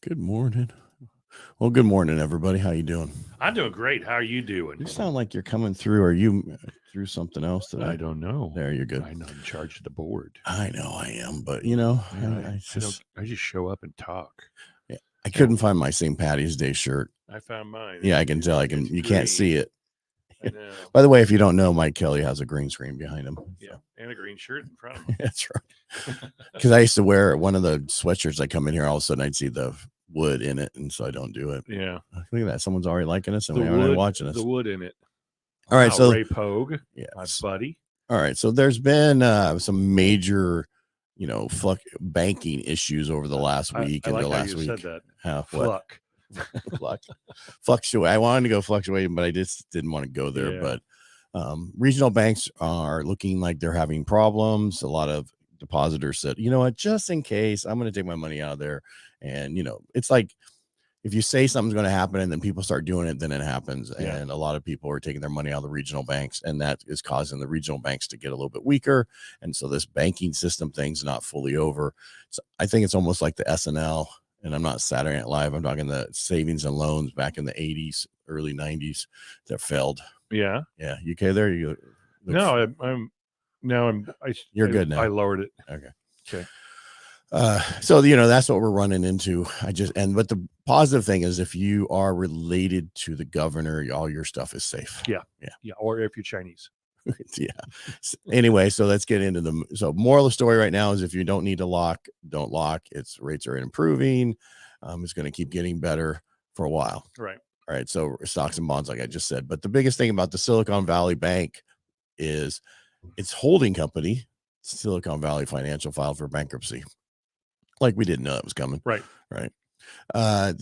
Good morning. Well, good morning, everybody. How you doing? I'm doing great. How are you doing? You sound like you're coming through. Are you through something else today? I don't know. There, you're good. I'm in charge of the board. I know I am, but you know, Yeah, I just show up and talk. yeah, I couldn't find my St. Patty's Day shirt. I found mine. Yeah, I can tell. You can't see it. I know. By the way, if you don't know, Mike Kelly has a green screen behind him. Yeah, and a green shirt in front of him. That's right. Because I used to wear one of the sweatshirts. I come in here, all of a sudden I'd see the wood in it, and so I don't do it. Yeah. Look at that. Someone's already liking us, and we aren't watching us. The wood in it. All right, so Ray Pogue, my buddy. All right, so there's been some major, banking issues over the last week I and like the how last you week. said that. Fluctuate. I wanted to go fluctuating, but I just didn't want to go there. Yeah. But regional banks are looking like they're having problems. A lot of depositors said, you know what, just in case, I'm going to take my money out of there. And, it's like, if you say something's going to happen and then people start doing it, then it happens. Yeah. And a lot of people are taking their money out of the regional banks, and that is causing the regional banks to get a little bit weaker. And so this banking system thing's not fully over. So I think it's almost like the SNL, and I'm not Saturday Night Live. I'm talking the savings and loans back in the 80s, early 90s that failed. Yeah. Yeah. You okay there? You're good now. I lowered it. Okay. So that's what we're running into. But the positive thing is, if you are related to the governor, all your stuff is safe. Yeah. Or if you're Chinese. Yeah. Anyway, so let's get into so moral of the story right now is, if you don't need to lock, don't lock. Rates are improving. It's going to keep getting better for a while. Right. All right. So stocks and bonds, like I just said. But the biggest thing about the Silicon Valley Bank is its holding company, Silicon Valley Financial, filed for bankruptcy. Like we didn't know it was coming. Right.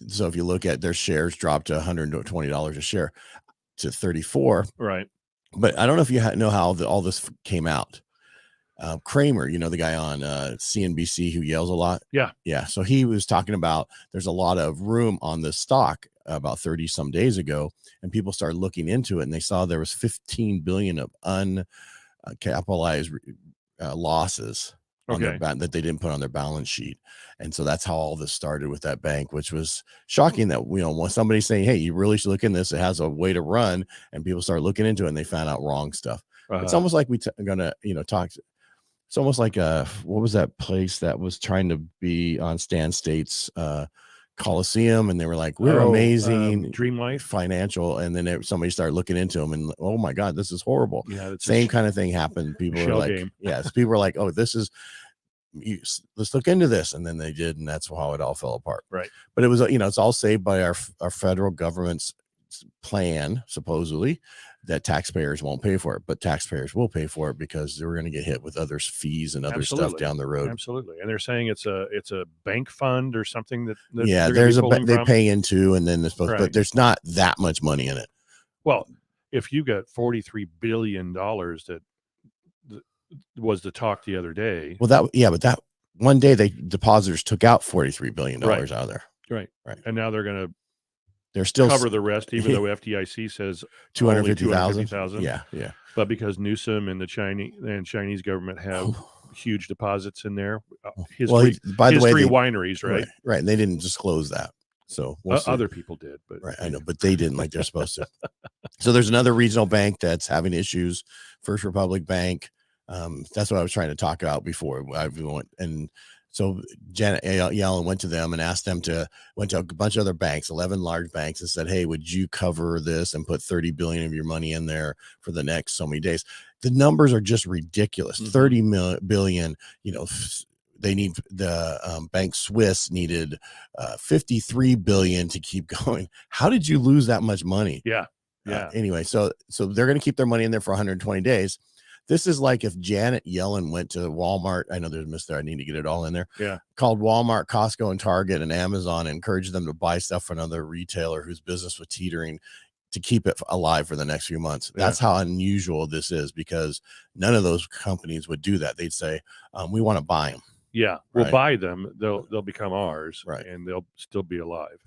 So if you look at their shares, dropped to $120 a share to 34. Right. But I don't know if you know how all this came out. Kramer, the guy on CNBC who yells a lot. Yeah. So he was talking about there's a lot of room on this stock about 30 some days ago, and people started looking into it, and they saw there was 15 billion of uncapitalized losses on that they didn't put on their balance sheet. And so that's how all this started with that bank, which was shocking that, when somebody's saying, hey, you really should look in this, it has a way to run, and people start looking into it and they found out wrong stuff. It's almost like talk. It's almost like what was that place that was trying to be on Stan State's Coliseum, and they were like, we're amazing, Dream Life Financial, and then somebody started looking into them, and oh my god, this is horrible. Yeah, same kind of thing happened. People were like, game. yes, people were like, oh, this is, let's look into this, and then they did, and that's how it all fell apart. Right. But it was, it's all saved by our federal government's plan, supposedly, that taxpayers won't pay for it, but taxpayers will pay for it because they're going to get hit with other fees and other stuff down the road. Absolutely. And they're saying it's a bank fund or something that there's they pay into, and then but there's not that much money in it. Well, if you got $43 billion that was the talk the other day. Well, but that one day depositors took out $43 billion out of there. Right. And now they're still cover the rest, even though FDIC says 250,000. Yeah. But because Newsom and the Chinese government have huge deposits in there, his three wineries, right? Right. And they didn't disclose that. So other people did, but right, I know, but they didn't, like they're supposed to. So there's another regional bank that's having issues, First Republic Bank. That's what I was trying to talk about before. And so Janet Yellen went to them and asked them went to a bunch of other banks, 11 large banks, and said, hey, would you cover this and put 30 billion of your money in there for the next so many days? The numbers are just ridiculous. 30 billion, they need the Bank Swiss needed 53 billion to keep going. How did you lose that much money? Yeah. Anyway, so they're going to keep their money in there for 120 days. This is like if Janet Yellen went to Walmart. I know there's a miss there. I need to get it all in there. Yeah. Called Walmart, Costco, and Target and Amazon and encouraged them to buy stuff from another retailer whose business was teetering to keep it alive for the next few months. That's how unusual this is, because none of those companies would do that. They'd say, we want to buy them. Yeah, we'll buy them. They'll become ours, right? And they'll still be alive.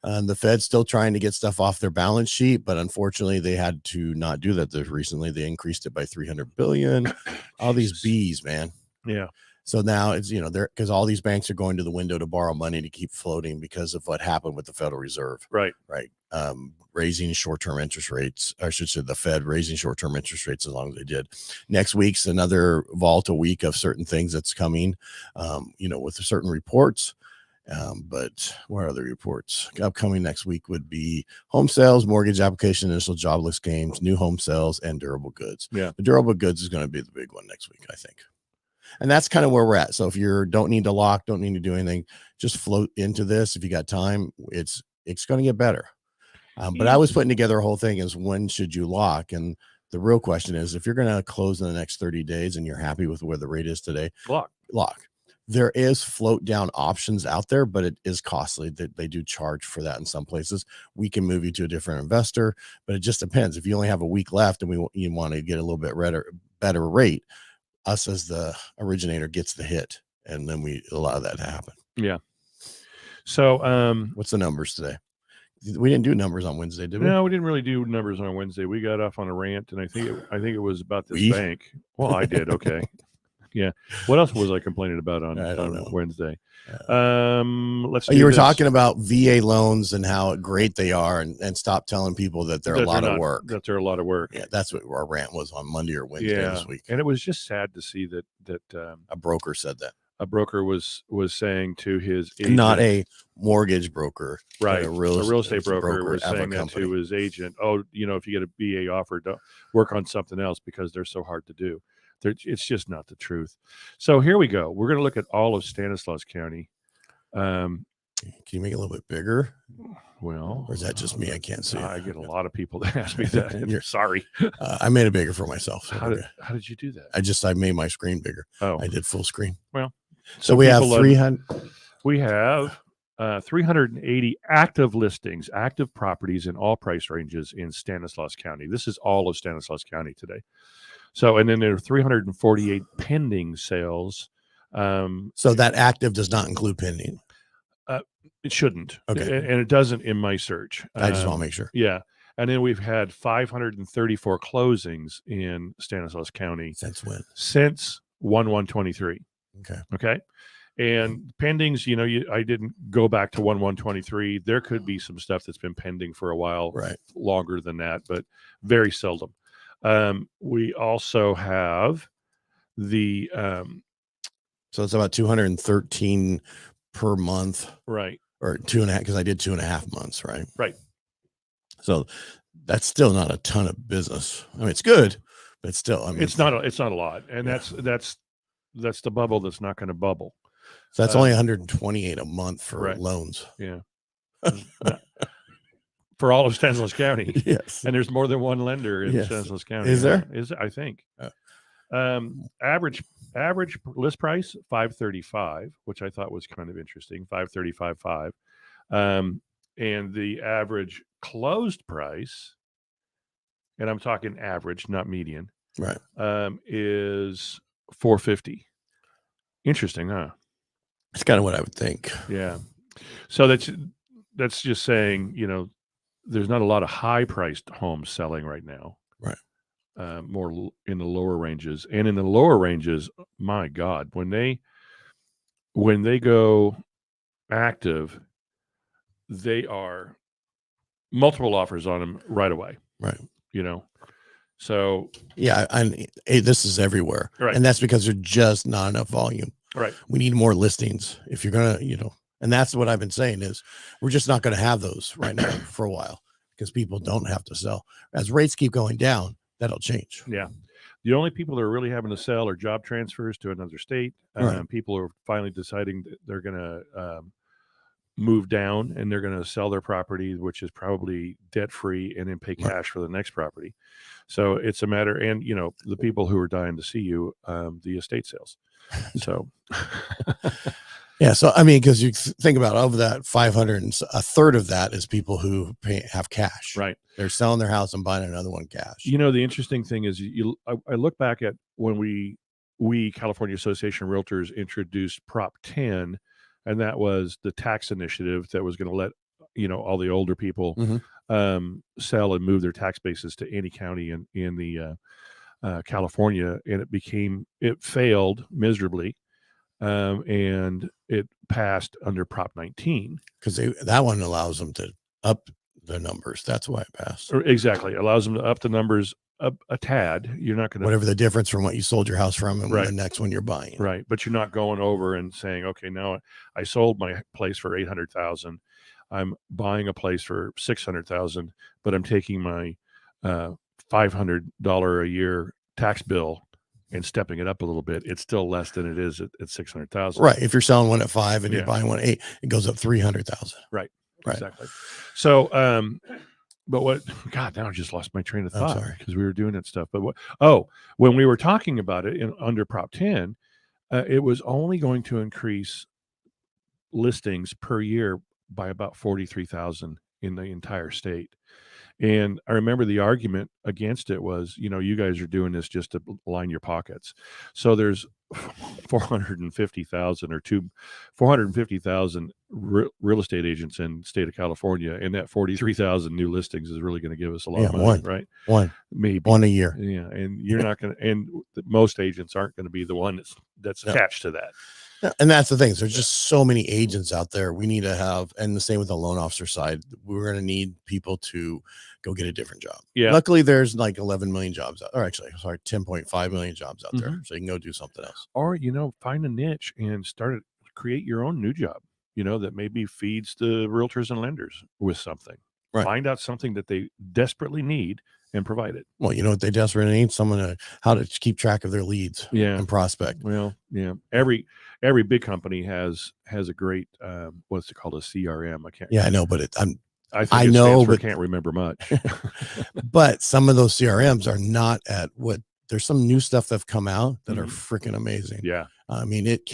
The Fed's still trying to get stuff off their balance sheet, but unfortunately, they had to not do that. Recently, they increased it by 300 billion. All these bees, man. Yeah. So now it's, because all these banks are going to the window to borrow money to keep floating because of what happened with the Federal Reserve. Right. Raising short-term interest rates. I should say the Fed raising short-term interest rates as long as they did. Next week's another volatile week of certain things that's coming, with certain reports. But what are the reports? Upcoming next week would be home sales, mortgage application, initial jobless claims, new home sales, and durable goods. Yeah. The durable goods is going to be the big one next week, I think. And that's kind of where we're at. So if you don't need to lock, don't need to do anything, just float into this. If you got time, it's going to get better. But I was putting together a whole thing is when should you lock? And the real question is, if you're going to close in the next 30 days and you're happy with where the rate is today, lock. There is float down options out there, but it is costly. They do charge for that in some places. We can move you to a different investor, but it just depends. If you only have a week left and you want to get a little bit better rate, us as the originator gets the hit, and then we allow that to happen. Yeah. So what's the numbers today? We didn't do numbers on Wednesday, did we? No, we didn't really do numbers on Wednesday. We got off on a rant, and I think it was about this bank. Well, I did. Okay. Yeah. What else was I complaining about on Wednesday? Let's. You were talking about VA loans and how great they are, and stop telling people that they're a lot of work. That they're a lot of work. Yeah, that's what our rant was on Monday or Wednesday this week. And it was just sad to see that a broker said that. A broker was saying to his agent, not a mortgage broker, right? A real estate broker was saying that to his agent. Oh, if you get a VA offer, don't work on something else because they're so hard to do. It's just not the truth. So here we go. We're going to look at all of Stanislaus County. Can you make it a little bit bigger? Well, or is that just me? I can't see. I get a lot of people that ask me that. You're sorry. I made it bigger for myself. So how did you do that? I made my screen bigger. Oh, I did full screen. Well, so we have 300. We have 380 active listings, active properties in all price ranges in Stanislaus County. This is all of Stanislaus County today. So, and then there are 348 pending sales. So that active does not include pending. It shouldn't. Okay. And it doesn't in my search. I just want to make sure. Yeah. And then we've had 534 closings in Stanislaus County. Since when? Since 1/1/23. Okay. And pendings, I didn't go back to 1/1/23. There could be some stuff that's been pending for a while, right? Longer than that, but very seldom. We also have the so it's about 213 per month, right? Or 2.5, because I did 2.5 months, right? Right. So that's still not a ton of business. I mean, it's good, but still, it's not a lot, and that's the bubble that's not going to bubble. So that's only 128 a month for loans. Yeah. For all of Stanislaus County. Yes. And there's more than one lender in Stanislaus County. Is there? I think. Average list price, $535, which I thought was kind of interesting, $535.5. And the average closed price, and I'm talking average, not median, right, is $450. Interesting, huh? That's kind of what I would think. Yeah. So that's just saying, there's not a lot of high-priced homes selling right now. Right. More in the lower ranges. And in the lower ranges, my God, when they go active, they are multiple offers on them right away. Right. So yeah, and this is everywhere. Right. And that's because there's just not enough volume. Right. We need more listings if you're going to, and that's what I've been saying is we're just not going to have those right now for a while because people don't have to sell. As rates keep going down, that'll change. Yeah. The only people that are really having to sell are job transfers to another state. Right. People are finally deciding that they're going to move down and they're going to sell their property, which is probably debt free, and then pay cash for the next property. So it's a matter, and the people who are dying to see you, the estate sales. So yeah, so I mean, because you think about of that 500, a third of that is people who have cash. Right. They're selling their house and buying another one cash. The interesting thing is I look back at when we California Association of Realtors introduced Prop 10, and that was the tax initiative that was going to let all the older people sell and move their tax bases to any county in the California, and it failed miserably. and it passed under Prop 19. Because that one allows them to up the numbers. That's why it passed. Exactly. Allows them to up the numbers a tad. You're not going to, whatever the difference from what you sold your house from and Right. the next one you're buying. Right. But you're not going over and saying, okay, now I sold my place for $800,000. I'm buying a place for $600,000, but I'm taking my $500 a year tax bill and stepping it up a little bit. It's still less than it is at $600,000. Right. If you're selling one at 5 and Yeah. you're buying one at 8, it goes up 300,000. Right. Right. Exactly. So, but what, God, now I just lost my train of I'm thought sorry. because we were doing that stuff. But when we were talking about it under Prop 10, it was only going to increase listings per year by about 43,000 in the entire state. And I remember the argument against it was, you guys are doing this just to line your pockets. So there's 450,000 or 450,000 real estate agents in the state of California, and that 43,000 new listings is really going to give us a lot of money, right? Maybe one a year. Yeah, and you're not going to, and most agents aren't going to be the one that's attached to that. And that's the thing. There's just so many agents out there. We need to have, and the same with the loan officer side. We're going to need people to go get a different job. Yeah. Luckily, there's like 11 million jobs out, or actually, sorry, 10.5 million jobs out there. So you can go do something else. Or, find a niche and create your own new job, that maybe feeds the realtors and lenders with something. Right. Find out something that they desperately need and provide it. Well, you know what they desperately need? Someone how to keep track of their leads and prospect. Well, yeah. Every big company has a great, what's it called? A CRM. I know, but I know, but can't remember much. But some of those CRMs are not at what. There's some new stuff that have come out that are freaking amazing. Yeah. I mean, it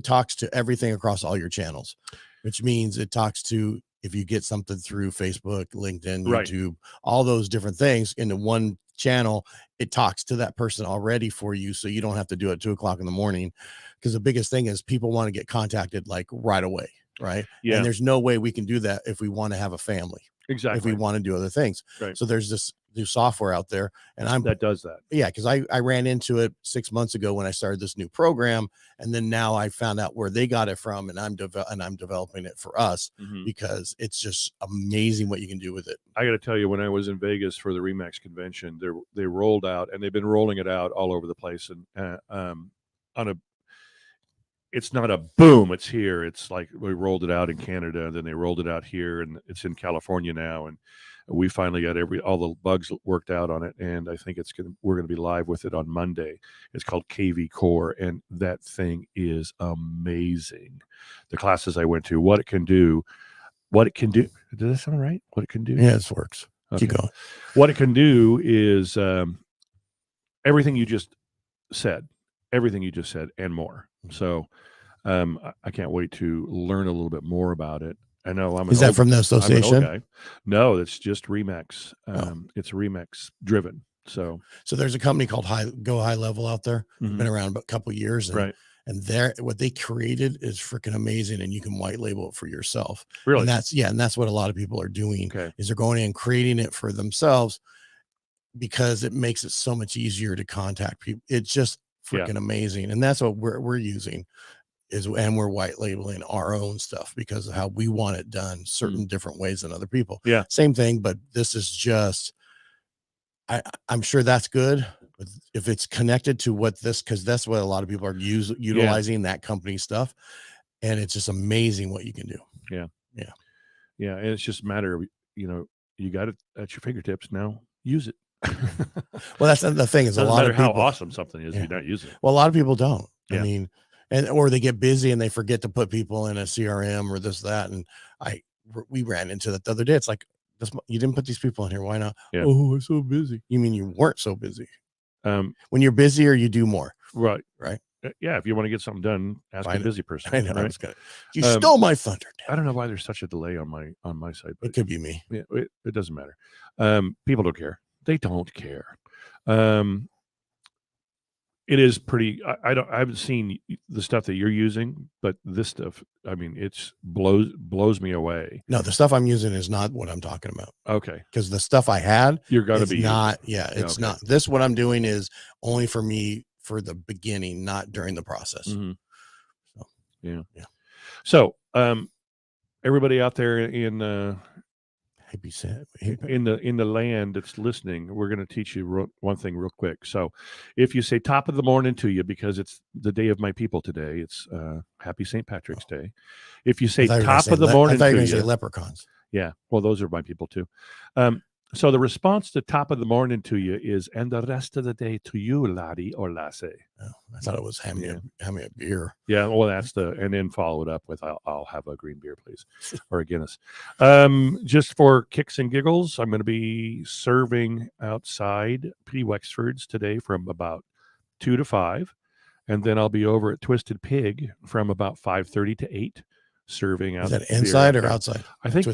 talks to everything across all your channels, which means it talks to, if you get something through Facebook, LinkedIn, YouTube, all those different things into one channel, it talks to that person already for you. So you don't have to do it at 2:00 in the morning. Because the biggest thing is people want to get contacted like right away. Right. Yeah. And there's no way we can do that if we want to have a family. Exactly. If we want to do other things. Right. So there's this new software out there, and that does that. Yeah, because I ran into it 6 months ago when I started this new program, and then now I found out where they got it from, and I'm developing it for us because it's just amazing what you can do with it. I got to tell you, when I was in Vegas for the RE/MAX convention, they rolled out, and they've been rolling it out all over the place, and it's not a boom, it's here. It's like we rolled it out in Canada, and then they rolled it out here, and it's in California now, and we finally got all the bugs worked out on it, and I think we're going to be live with it on Monday. It's called KV Core, and that thing is amazing. The classes I went to, what it can do. Does that sound right? What it can do? Yeah, it works. Okay. Keep going. What it can do is everything you just said, and more. So I can't wait to learn a little bit more about it. I know Is that from the association? Guy. No, it's just RE/MAX. It's RE/MAX driven. So there's a company called Go High Level out there. Been around about a couple of years, and what they created is freaking amazing, and you can white label it for yourself. Really? And that's what a lot of people are doing. Okay. Is they're going in and creating it for themselves because it makes it so much easier to contact people. It's just freaking amazing, and that's what we're using. And we're white labeling our own stuff because of how we want it done certain different ways than other people. Yeah. Same thing, but this is just, I'm sure that's good. But if it's connected to because that's what a lot of people are utilizing that company stuff. And it's just amazing what you can do. Yeah. Yeah. Yeah. And it's just a matter of, you got it at your fingertips now, use it. Well, that's the thing is a lot of people, how awesome something is, you're not using it. Well, a lot of people don't. Yeah. I mean, or they get busy and they forget to put people in a CRM or this, that. And we ran into that the other day. It's like, you didn't put these people in here. Why not? Yeah. Oh, I'm so busy. You mean you weren't so busy? When you're busier, you do more. Right. Right. Yeah. If you want to get something done, ask a busy person. I know. Right? You stole my thunder. I don't know why there's such a delay on my side. But it could be me. Yeah, it doesn't matter. People don't care. They don't care. It is pretty. I haven't seen the stuff that you're using, but this stuff, I mean, it's blows me away. No, the stuff I'm using is not what I'm talking about. Okay, because the stuff I had, you're gonna be not. Yeah, it's not. This what I'm doing is only for me for the beginning, not during the process. Yeah. Yeah. So, everybody out there in the land that's listening, we're going to teach you one thing real quick. So, if you say top of the morning to you, because it's the day of my people today, it's Happy St. Patrick's Day. If you say top of the morning I thought you to were you, going to say leprechauns. yeah, well, those are my people too. So the response to top of the morning to you is, and the rest of the day to you, laddie or lassie. Oh, I thought it was hand me a beer. Yeah, well, and then follow it up with, I'll have a green beer, please, or a Guinness. Just for kicks and giggles, I'm going to be serving outside P. Wexford's today from about 2 to 5, and then I'll be over at Twisted Pig from about 5:30 to 8. Serving out. Is that inside or outside? I think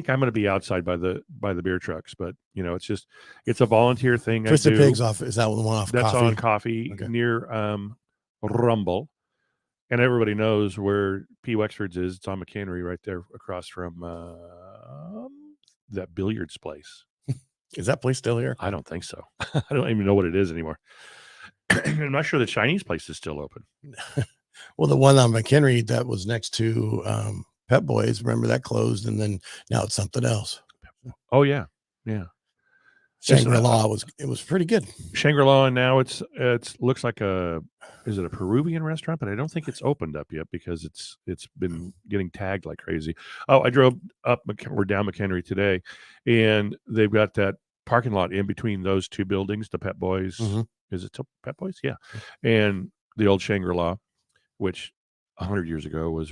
I'm going to be outside by the beer trucks, but it's a volunteer thing. Twisted Pigs off. Is that the one off? That's Coffee? On Coffee near Rumble, and everybody knows where P. Wexford's is. It's on McHenry right there across from that billiards place. Is that place still here? I don't think so. I don't even know what it is anymore. I'm not sure the Chinese place is still open. Well, the one on McHenry that was next to Pep Boys, remember that closed, and then now it's something else. Oh yeah. Shangri-La it was pretty good. Shangri-La, and now it's looks like is it a Peruvian restaurant? But I don't think it's opened up yet because it's been getting tagged like crazy. Oh, I drove we're down McHenry today, and they've got that parking lot in between those two buildings, the Pep Boys. Mm-hmm. Is it Pep Boys? Yeah, and the old Shangri-La, which 100 years ago was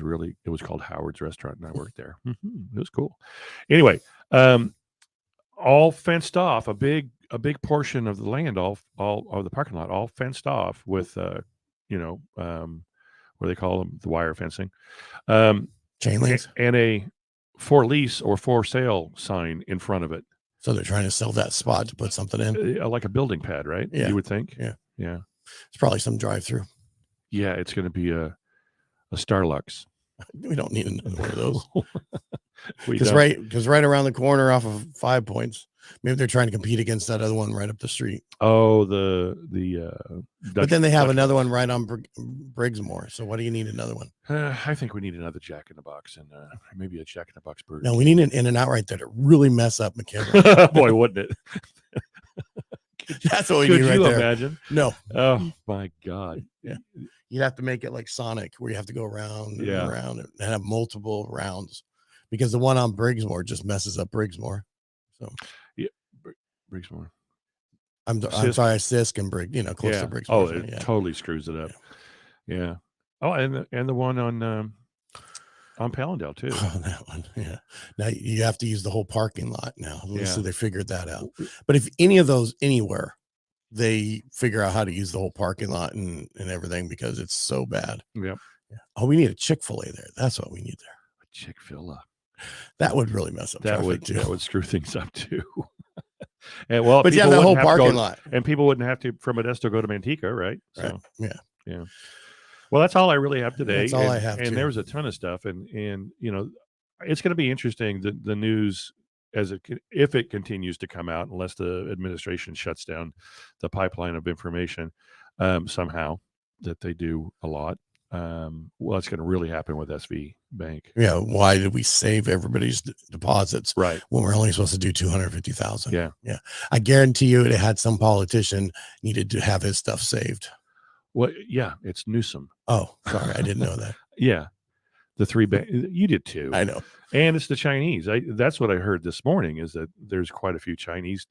called Howard's Restaurant, and I worked there. It was cool. Anyway, all fenced off, a big portion of the land, all of the parking lot, all fenced off with what they call them, the wire fencing, chain links, and a for lease or for sale sign in front of it. So they're trying to sell that spot to put something in, like a building pad, right? Yeah, you would think. Yeah. It's probably some drive-through. Yeah, it's going to be a Starlux. We don't need another one of those. Because right around the corner off of 5 Points, maybe they're trying to compete against that other one right up the street. Oh, but then they have another one right on Briggsmore. So what do you need another one? I think we need another Jack in the Box and maybe a Jack in the Box burger. No, we need an In-N-Out right there to really mess up McKenna. Boy, wouldn't it? That's what we need right there. Could you imagine? No. Oh my God. Yeah. You'd have to make it like Sonic, where you have to go around and around and have multiple rounds, because the one on Briggsmore just messes up Briggsmore. So yeah, Briggsmore. I'm sorry, Sisk and Briggs, close to Briggsmore. Oh, it totally screws it up. Yeah. Oh, and the one on Palindale too. Oh, that one. Yeah. Now you have to use the whole parking lot now. So they figured that out. But if any of those anywhere, they figure out how to use the whole parking lot and everything, because it's so bad. Yep. Yeah. Oh, we need a Chick-fil-A there. That's what we need there. A Chick-fil-A. That would really mess up traffic too. That would screw things up too. And but yeah, the whole parking lot, and people wouldn't have to from Modesto go to Manteca, right? So yeah. Well, that's all I really have today. That's all I have. And there was a ton of stuff, and it's going to be interesting, the news if it continues to come out, unless the administration shuts down the pipeline of information somehow, that they do a lot. It's going to really happen with SV Bank. Yeah. Why did we save everybody's deposits? Right. When we're only supposed to do 250,000. Yeah. Yeah. I guarantee you it had some politician needed to have his stuff saved. Well, yeah, it's Newsom. Oh, sorry. I didn't know that. Yeah. The three bank, you did too. I know. And it's the Chinese. That's what I heard this morning, is that there's quite a few Chinese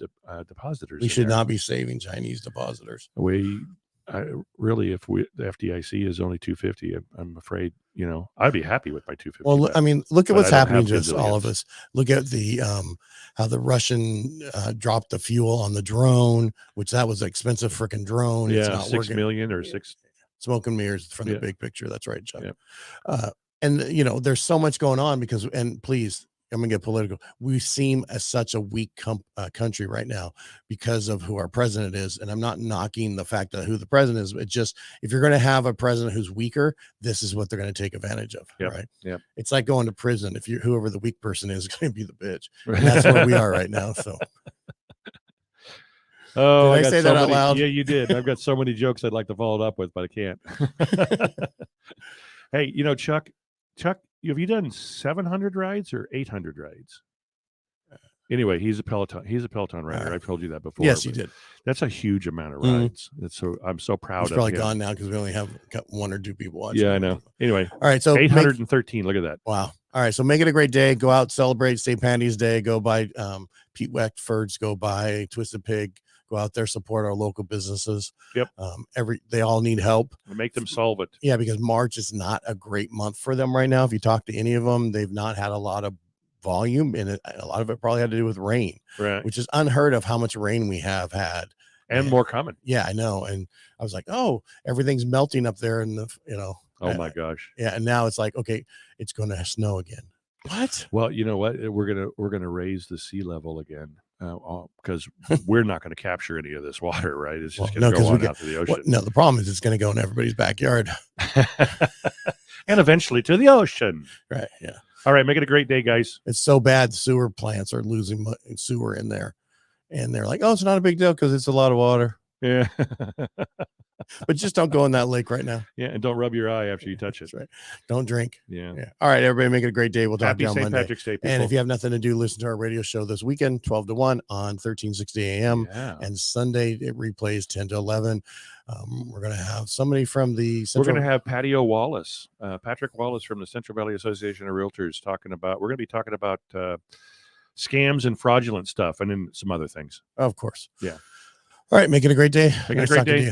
depositors. We should not be saving Chinese depositors. Really, if the FDIC is only 250, I'm afraid, I'd be happy with my 250. Well, I mean, look at what's happening to us, all of us. Look at the how the Russian dropped the fuel on the drone, which that was an expensive freaking drone. Yeah, it's not $6 working. million or six. Smoke and mirrors from the big picture. That's right, Chuck. Yeah. And there's so much going on because, and please, I'm gonna get political. We seem as such a weak country right now because of who our president is, and I'm not knocking the fact that who the president is. It's just, if you're going to have a president who's weaker, this is what they're going to take advantage of. Right? Yeah. It's like going to prison. If whoever the weak person is going to be the bitch, and that's where we are right now. So. Oh, did I say that out loud? Yeah, you did. I've got so many jokes I'd like to follow it up with, but I can't. Hey, Chuck, have you done 700 rides or 800 rides? Anyway, he's a Peloton rider. I've told you that before. Yes, you did. That's a huge amount of rides. I'm so proud He's of probably him. gone now because we only have one or two people watching. Yeah, I know. Anyway, all right. So 813. Look at that. Wow. All right. So make it a great day. Go out, celebrate St. Patty's Day. Go buy Pete Weckford's. Go buy Twisted Pig. Go out there, support our local businesses. Yep. They all need help. Make them solve it. Yeah, because March is not a great month for them right now. If you talk to any of them, they've not had a lot of volume, and a lot of it probably had to do with rain, right? Which is unheard of how much rain we have had, and more coming. Yeah, I know. And I was like, oh, everything's melting up there, and oh my gosh, yeah. And now it's like, okay, it's going to snow again. What? Well, you know what? We're gonna raise the sea level again because we're not going to capture any of this water, right? It's just going to go on out to the ocean. No, the problem is it's going to go in everybody's backyard, and eventually to the ocean. Right? Yeah. All right, make it a great day, guys. It's so bad. Sewer plants are losing sewer in there, and they're like, "Oh, it's not a big deal because it's a lot of water." Yeah, but just don't go in that lake right now. Yeah, and don't rub your eye after you touch it. That's right. Don't drink. Yeah. All right, everybody, make it a great day. We'll talk to you on St. Monday. Patrick's Day, people. And if you have nothing to do, listen to our radio show this weekend, 12 to 1 on 1360 AM. Yeah. And Sunday it replays 10 to 11. We're going to have somebody from the We're going to have Patrick Wallace from the Central Valley Association of Realtors we're going to be talking about scams and fraudulent stuff, and then some other things. Of course. Yeah. All right, make it a great day. Make it a great day.